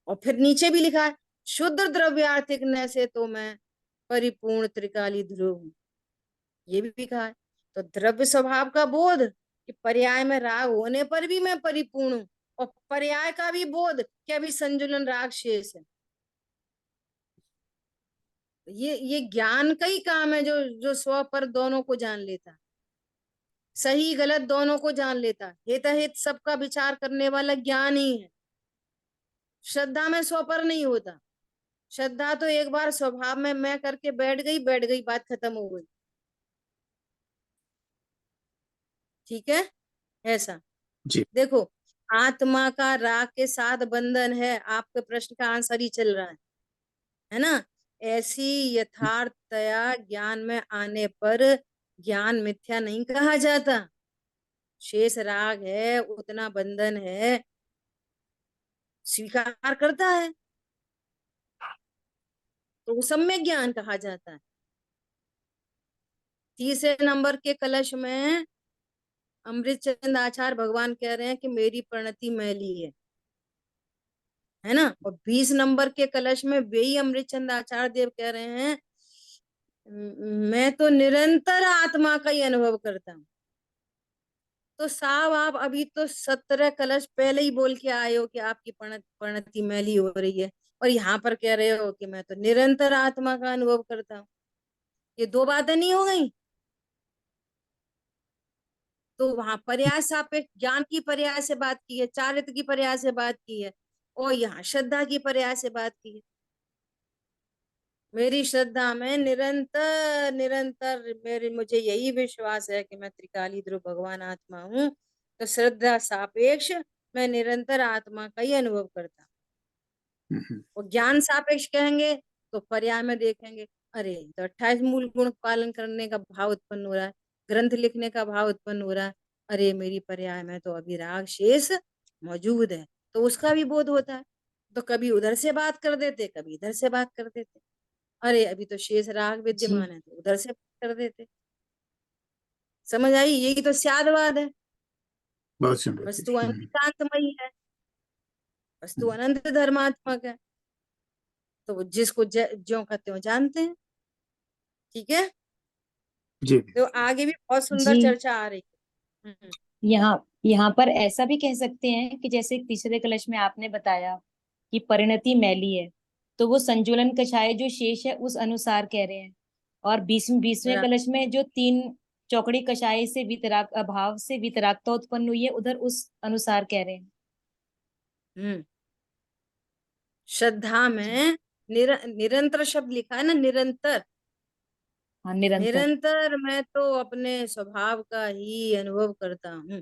और फिर नीचे भी लिखा है शुद्ध द्रव्यार्थिक न से तो मैं परिपूर्ण त्रिकाली ध्रुव हूं, ये भी कहा है। तो द्रव्य स्वभाव का बोध कि पर्याय में राग होने पर भी मैं परिपूर्ण हूं, और पर्याय का भी बोध कि अभी संजुलन राग शेष है। ये ज्ञान का ही काम है, जो जो स्व पर दोनों को जान लेता, सही गलत दोनों को जान लेता, हित सबका विचार करने वाला ज्ञान ही है। श्रद्धा में स्व पर नहीं होता। श्रद्धा तो एक बार स्वभाव में मैं करके बैठ गई, बात खत्म हो गई। ठीक है, ऐसा। जी। देखो, आत्मा का राग के साथ बंधन है, आपके प्रश्न का आंसर ही चल रहा है ना? ऐसी यथार्थतया ज्ञान में आने पर ज्ञान मिथ्या नहीं कहा जाता। शेष राग है, उतना बंधन है, स्वीकार करता है तो वो सम्यक ज्ञान कहा जाता है। तीसरे नंबर के कलश में अमृत चंद आचार्य भगवान कह रहे हैं कि मेरी प्रणति मैली है ना? और 20 नंबर के कलश में वही अमृत चंद आचार्य देव कह रहे हैं मैं तो निरंतर आत्मा का ही अनुभव करता हूँ। तो साहब आप अभी तो 17 कलश पहले ही बोल के आए हो कि आपकी प्रणति मैली हो रही है, और यहाँ पर कह रहे हो कि मैं तो निरंतर आत्मा का अनुभव करता हूँ। ये दो बातें नहीं हो गई? तो वहां पर्याय सापेक्ष ज्ञान की पर्याय से बात की है, चारित्र की पर्याय से बात की है, और यहाँ श्रद्धा की पर्याय से बात की है। मेरी श्रद्धा में निरंतर निरंतर मेरे मुझे यही विश्वास है कि मैं त्रिकाली ध्रुव भगवान आत्मा हूँ। तो श्रद्धा सापेक्ष मैं निरंतर आत्मा का ही अनुभव करता हूँ। और ज्ञान सापेक्ष कहेंगे तो पर्याय में देखेंगे, अरे तो 28 मूल गुण पालन करने का भाव उत्पन्न हो रहा है, ग्रंथ लिखने का भाव उत्पन्न हो रहा है, अरे मेरी पर्याय में तो अभी राग शेष मौजूद है, तो उसका भी बोध होता है। तो कभी उधर से बात कर देते, कभी इधर से बात कर देते, अरे अभी तो शेष राग जी विद्यमान है तो उधर से कर देते। समझ आई? यही तो स्यादवाद है। बहुत सुंदर जी। वस्तु अनंतांतमयी है, वस्तु अनंत धर्मात्मक है, तो जिसको ज्यों का त्यों जानते हैं। ठीक है, जी। तो आगे भी बहुत सुंदर जी। चर्चा आ रही है। यहाँ यहाँ पर ऐसा भी कह सकते हैं कि जैसे तीसरे कलश में आपने बताया कि परिणति मैली है, तो वो संजुलन कषाय जो शेष है उस अनुसार कह रहे हैं। और बीसवें बराबर। कलश में जो तीन चौकड़ी कषाय से वितराग अभाव से वितरागता उत्पन्न हुई है, उधर उस अनुसार कह रहे हैं। हम्म श्रद्धा जी में निरंतर शब्द लिखा है ना, निरंतर। हाँ, निरंतर। निरंतर मैं तो अपने स्वभाव का ही अनुभव करता हूँ।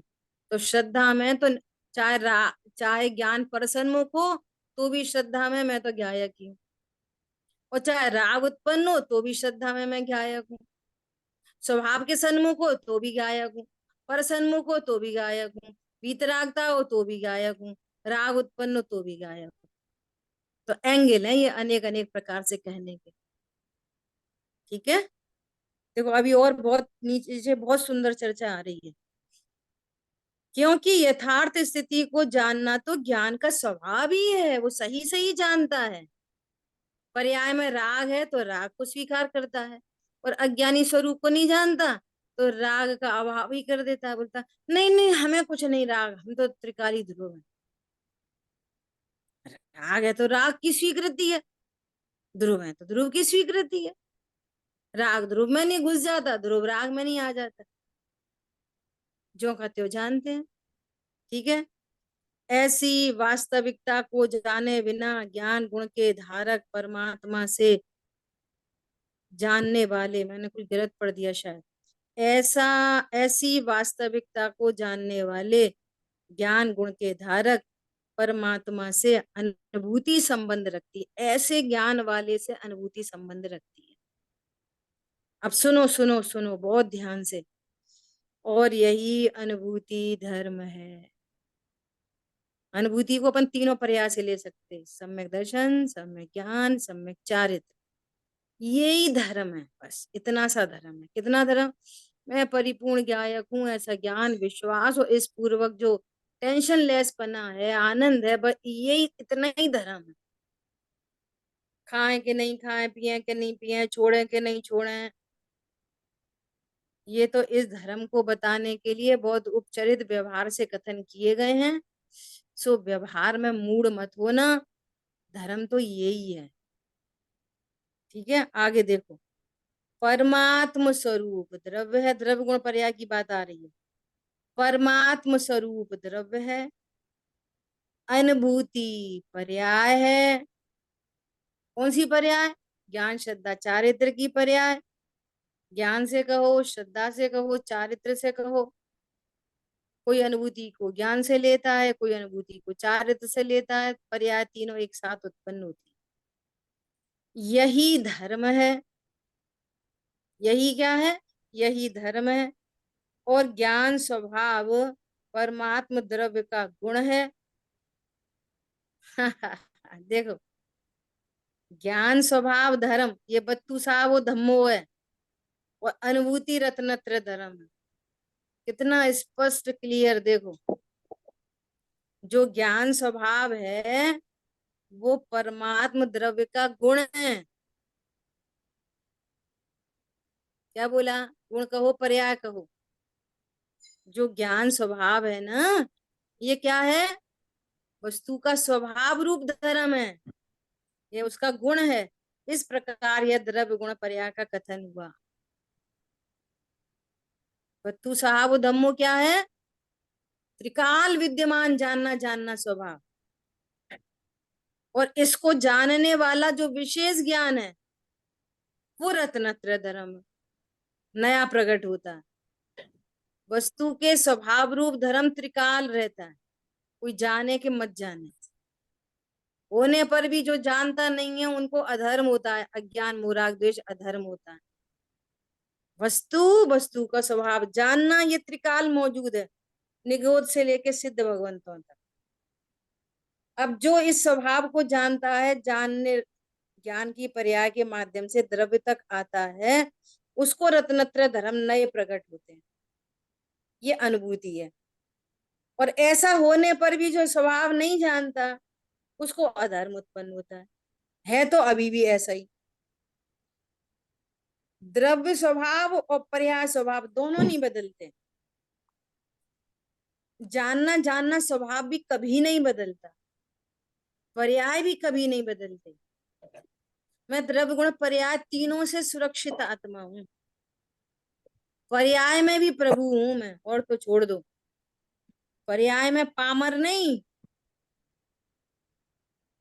तो श्रद्धा में तो चाहे ज्ञान परसन्मुख हो तो भी श्रद्धा में मैं तो ज्ञायक ही हूँ, और चाहे राग उत्पन्न हो तो भी श्रद्धा में मैं ज्ञायक हूँ। स्वभाव के सन्मुख हो तो भी गायक हूँ, पर सन्मुख हो तो भी गायक हूँ, वीतरागता हो तो भी गायक हूँ, राग उत्पन्न हो तो भी गायक हूँ। तो एंगल है ये अनेक अनेक प्रकार से कहने के। ठीक है, देखो अभी और बहुत नीचे से बहुत सुंदर चर्चा आ रही है, क्योंकि यथार्थ स्थिति को जानना तो ज्ञान का स्वभाव ही है, वो सही सही जानता है। पर्याय में राग है तो राग को स्वीकार करता है, और अज्ञानी स्वरूप को नहीं जानता तो राग का अभाव ही कर देता है, बोलता नहीं नहीं हमें कुछ नहीं राग, हम तो त्रिकाली ध्रुव है। राग है तो राग की स्वीकृति है, ध्रुव है तो ध्रुव की स्वीकृति है। राग ध्रुव में नहीं घुस जाता, ध्रुव राग में नहीं आ जाता, जो का त्यों जानते हैं। ठीक है, ऐसी वास्तविकता को जाने बिना ज्ञान गुण के धारक परमात्मा से जानने वाले, मैंने कुछ गलत पढ़ दिया शायद, ऐसी वास्तविकता को जानने वाले ज्ञान गुण के धारक परमात्मा से अनुभूति संबंध रखती है। ऐसे ज्ञान वाले से अनुभूति संबंध रखती है। अब सुनो सुनो सुनो बहुत ध्यान से। और यही अनुभूति धर्म है। अनुभूति को अपन तीनों प्रयास से ले सकते हैं, सम्यक दर्शन, सम्यक ज्ञान, सम्यक चारित्र। यही धर्म है, बस इतना सा धर्म है। कितना धर्म? मैं परिपूर्ण ज्ञायक हूँ, ऐसा ज्ञान विश्वास और इस पूर्वक जो टेंशन लेस पना है, आनंद है, बस यही इतना ही धर्म है। खाएं कि नहीं खाएं, पिए कि नहीं पिए, छोड़े कि नहीं छोड़े, ये तो इस धर्म को बताने के लिए बहुत उपचरित व्यवहार से कथन किए गए हैं। सो व्यवहार में मूड मत होना, धर्म तो यही है। ठीक है, आगे देखो। परमात्म स्वरूप द्रव्य है, द्रव्य गुण पर्याय की बात आ रही है। परमात्म स्वरूप द्रव्य है, अनुभूति पर्याय है। कौन सी पर्याय? ज्ञान श्रद्धा चारित्र की पर्याय। ज्ञान से कहो, श्रद्धा से कहो, चारित्र से कहो। कोई अनुभूति को ज्ञान से लेता है, कोई अनुभूति को चारित्र से लेता है, पर्याय तीनों एक साथ उत्पन्न होती है। यही धर्म है। यही क्या है? यही धर्म है। और ज्ञान स्वभाव परमात्म द्रव्य का गुण है। देखो, ज्ञान स्वभाव धर्म, ये बत्तू साहब वो धम्मो है, और अनुभूति रत्नत्र धर्म है। कितना स्पष्ट क्लियर देखो। जो ज्ञान स्वभाव है वो परमात्म द्रव्य का गुण है। क्या बोला? गुण कहो पर्याय कहो। जो ज्ञान स्वभाव है ना, ये क्या है? वस्तु का स्वभाव रूप धर्म है, ये उसका गुण है। इस प्रकार यह द्रव्य गुण पर्याय का कथन हुआ। वस्तु साहब धम्मो क्या है? त्रिकाल विद्यमान जानना, जानना स्वभाव। और इसको जानने वाला जो विशेष ज्ञान है वो रत्नत्र धर्म नया प्रकट होता है। वस्तु के स्वभाव रूप धर्म त्रिकाल रहता है, कोई जाने के मत जाने। होने पर भी जो जानता नहीं है उनको अधर्म होता है, अज्ञान मोराग द्वेष अधर्म होता है। वस्तु, वस्तु का स्वभाव जानना, ये त्रिकाल मौजूद है, निगोद से लेके सिद्ध भगवंतों तक। अब जो इस स्वभाव को जानता है, जानने ज्ञान की पर्याय के माध्यम से द्रव्य तक आता है, उसको रत्नत्र धर्म नए प्रकट होते हैं। ये अनुभूति है। और ऐसा होने पर भी जो स्वभाव नहीं जानता उसको अधर्म उत्पन्न होता है तो अभी भी ऐसा ही। द्रव्य स्वभाव और पर्याय स्वभाव दोनों नहीं बदलते। जानना, जानना स्वभाव भी कभी नहीं बदलता, पर्याय भी कभी नहीं बदलते। मैं द्रव्य गुण पर्याय तीनों से सुरक्षित आत्मा हूं। पर्याय में भी प्रभु हूं मैं, और तो छोड़ दो। पर्याय में पामर नहीं,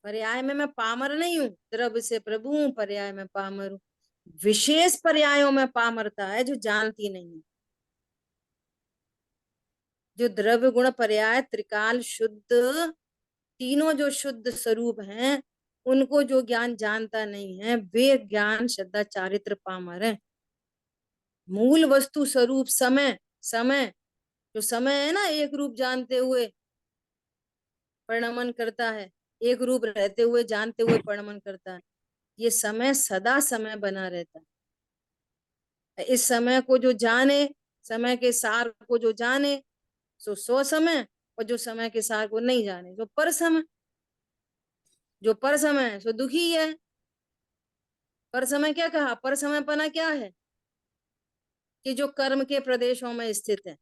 पर्याय में मैं पामर नहीं हूं। द्रव्य से प्रभु हूं, पर्याय में पामर हूं। विशेष पर्यायों में पामरता है जो जानती नहीं है। जो द्रव्य गुण पर्याय त्रिकाल शुद्ध, तीनों जो शुद्ध स्वरूप हैं, उनको जो ज्ञान जानता नहीं है वे ज्ञान श्रद्धा चारित्र पामर है। मूल वस्तु स्वरूप समय, समय जो समय है ना, एक रूप जानते हुए परिणमन करता है, एक रूप रहते हुए जानते हुए परिणमन करता है। ये समय सदा समय बना रहता है। इस समय को जो जाने, समय के सार को जो जाने सो समय, और जो समय के सार को नहीं जाने जो पर समय। जो पर समय है सो दुखी है। पर समय क्या कहा? पर समय पना क्या है? कि जो कर्म के प्रदेशों में स्थित है।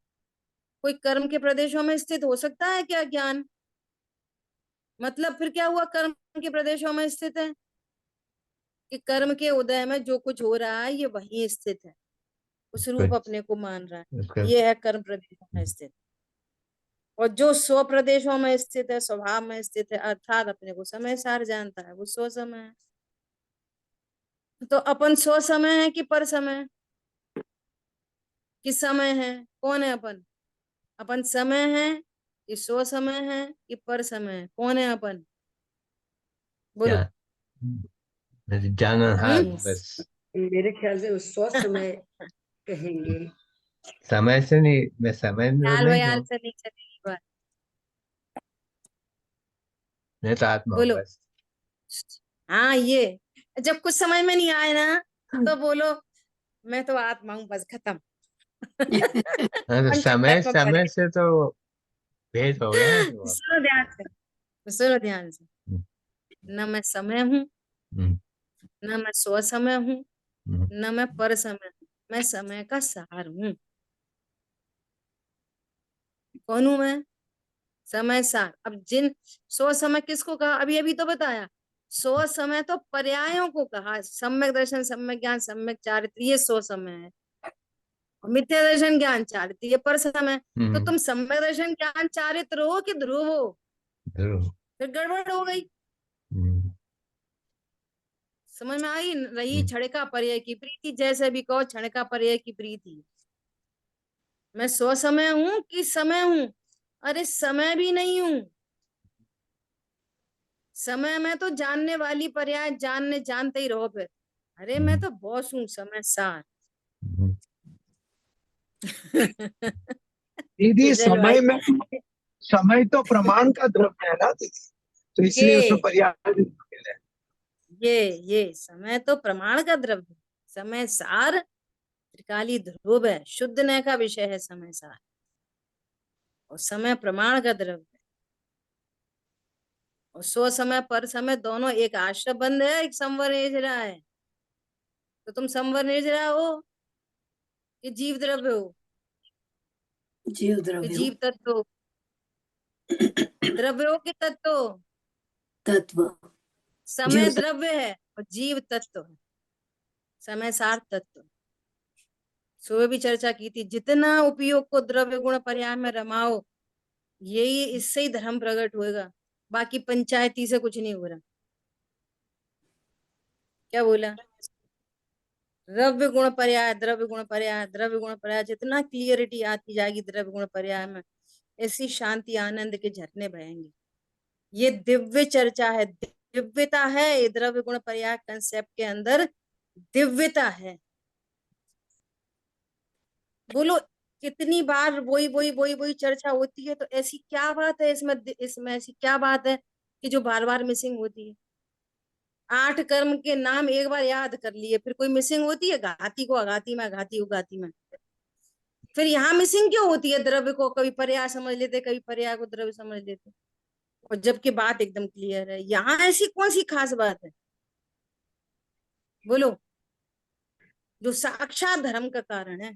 कोई कर्म के प्रदेशों में स्थित हो सकता है क्या ज्ञान? मतलब फिर क्या हुआ? कर्म के प्रदेशों में स्थित है कि कर्म के उदय में जो कुछ हो रहा है ये वहीं स्थित है, उस रूप अपने को मान रहा है, उसका ये है कर्म प्रदेशों में स्थित। और जो 100 प्रदेशों में स्थित है, स्वभाव में स्थित है, अर्थात अपने को समय सार जानता है, वो 100 समय है। तो अपन 100 समय है कि पर समय, कि समय है? कौन है अपन? अपन समय है कि 100 समय है कि पर समय है? कौन है अपन? बोलो। क्या जाननहार हम्म। बस। मेरे ख्याल से उस 100 समय कहेंगे। समय से नहीं, मैं समय में ख्याल नहीं वयाल हूँ। से नहीं चलेगी बात। मैं तो आत्मा हूँ बोलो। बस। हाँ, ये जब कुछ समझ में नहीं आए ना, तो बोलो मैं तो आत्मा हूँ, बस खत्म। हाँ, तो समय पंचतत्व समय परे। से तो भेद हो गया ना तो। सुनो ध्यान से, सुनो ध्यान से। हम्म, न मैं समय हूँ, हम्म, न मैं स्व समय हूँ, हम्म, न मैं पर समय हूँ। मैं समय का सार हूँ। कौन हूं मैं? समय सार। अब जिन 100 समय किसको कहा? अभी अभी तो बताया। 100 समय तो पर्यायों को कहा। सम्यक दर्शन, सम्यक ज्ञान, सम्यक चारित्र, ये 100 समय है। और मिथ्या दर्शन, ज्ञान, चारित्र, ये पर समय। तो हम्म, तुम सम्यक दर्शन, ज्ञान, चारित्र हो कि ध्रुव हो? जरूर। फिर गड़बड़ हो गई। हम्म, समझ में आई? रही हम्म, क्षणिका पर्याय की प्रीति, जैसे भी कहो क्षणिका पर्याय की प्रीति। मैं 100 समय हूं कि समय हूं? अरे समय भी नहीं हूं। समय में तो जानने वाली पर्याय, जानने जानते ही रहो फिर। अरे मैं हम्म, तो बॉस हूँ, समय सार। हम्म। दीदी कुशल भाई, समय तो प्रमाण का द्रव्य है ना दीदी, तो इसलिए उसमें ये पर्याय भी शामिल है। ये समय तो प्रमाण का द्रव्य, समय सार त्रिकाली ध्रुव है, शुद्ध नय का विषय है समय सार। और समय प्रमाण का द्रव्य है। और 100 समय पर समय दोनों एक आश्रय बंध है, एक संवर निर्जरा है। तो तुम संवर निर्जरा हो कि जीव द्रव्य हो? जीव कि द्रव्य जीव तत्व हो? द्रव्य हो कि तत्व हो? तत्व। जीव समय द्रव्य है और जीव तत्व है, समय सार तत्व। सुबह भी चर्चा की थी, जितना उपयोग को द्रव्य गुण पर्याय में रमाओ, यही इससे ही धर्म प्रकट होएगा। बाकी पंचायती से कुछ नहीं हो रहा। क्या बोला? द्रव्य गुण पर्याय, द्रव्य गुण पर्याय, द्रव्य गुण पर्याय, जितना क्लियरिटी आती जाएगी द्रव्य गुण पर्याय में, ऐसी शांति आनंद के झरने बहेंगे। ये दिव्य चर्चा है, दिव्यता है। ये द्रव्य गुण पर्याय कंसेप्ट के अंदर दिव्यता है। बोलो, कितनी बार वही वही वही वही चर्चा होती है, तो ऐसी क्या बात है इसमें? इसमें ऐसी क्या बात है कि जो बार बार मिसिंग होती है? 8 कर्म के नाम एक बार याद कर लिए, फिर कोई मिसिंग होती है? घाती को अघाती में, घाती उगाती में। फिर यहाँ मिसिंग क्यों होती है? द्रव्य को कभी पर्याय समझ लेते, कभी पर्याय को द्रव्य समझ लेते। और जबकि बात एकदम क्लियर है। यहाँ ऐसी कौन सी खास बात है? बोलो, जो साक्षात धर्म का कारण है।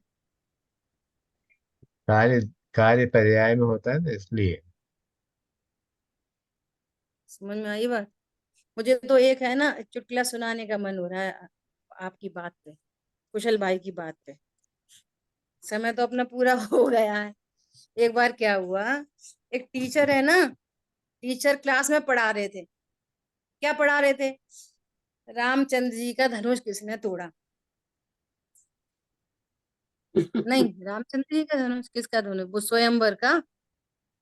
कार्य कार्य पर्याय में होता है ना, इसलिए। समझ में आई बात? मुझे तो एक है ना, चुटकुला सुनाने का मन हो रहा है आपकी बात पे, कुशल भाई की बात पे। समय तो अपना पूरा हो गया है। एक बार क्या हुआ, एक टीचर है ना, टीचर क्लास में पढ़ा रहे थे। क्या पढ़ा रहे थे? रामचंद्र जी का धनुष किसने तोड़ा? नहीं, रामचंद्र जी का धनुष, किसका धनुष? वो स्वयंवर का,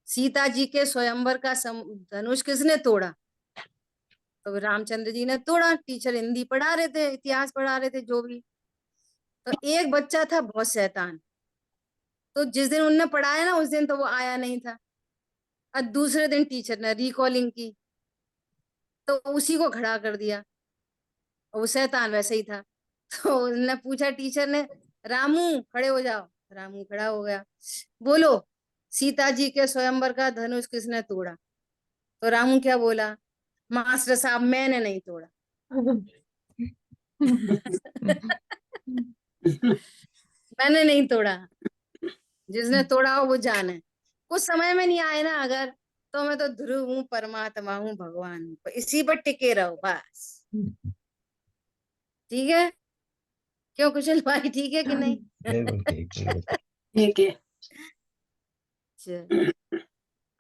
सीता जी के स्वयंवर का धनुष किसने तोड़ा? तो रामचंद्र जी ने तोड़ा। टीचर हिंदी पढ़ा रहे थे, इतिहास पढ़ा रहे थे, जो भी। तो एक बच्चा था बहुत शैतान। तो जिस दिन उनने पढ़ाया ना, उस दिन तो वो आया नहीं था। और दूसरे दिन टीचर ने रिकॉलिंग की, तो उसी को खड़ा कर दिया। और वो शैतान वैसे ही था। तो उन्होंने पूछा टीचर ने, रामू खड़े हो जाओ। रामू खड़ा हो गया। बोलो, सीता जी के स्वयंवर का धनुष किसने तोड़ा? तो रामू क्या बोला? मास्टर साहब, मैंने नहीं तोड़ा। मैंने नहीं तोड़ा। जिसने तोड़ा हो वो जाने। कुछ समय में नहीं आए ना अगर, तो मैं तो ध्रुव हूँ, परमात्मा हूँ, भगवान हूँ, तो इसी पर टिके रहो बस। ठीक है? क्यों कुशल भाई, ठीक है कि नहीं? बिल्कुल ठीक, बिल्कुल ठीक। ठीक है। चलो,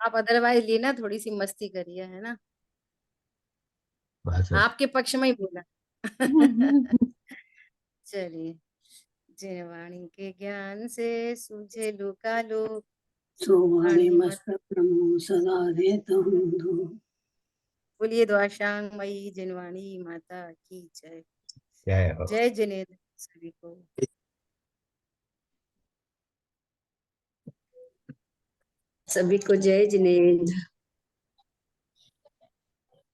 आप अदरवाइज लेना, थोड़ी सी मस्ती करिए, है ना, बस आपके पक्ष में ही बोला। चलिए। जिन वाणी के ज्ञान से सूझे लोकालोक, सोवाणी वाणी मत मस्तकम् सदा देतं धो। बोलिए द्वाशांग मई जिनवाणी माता की जय। जय हो। जय जिनेन्द्र सभी को। सभी को जय जिनेन्द्र।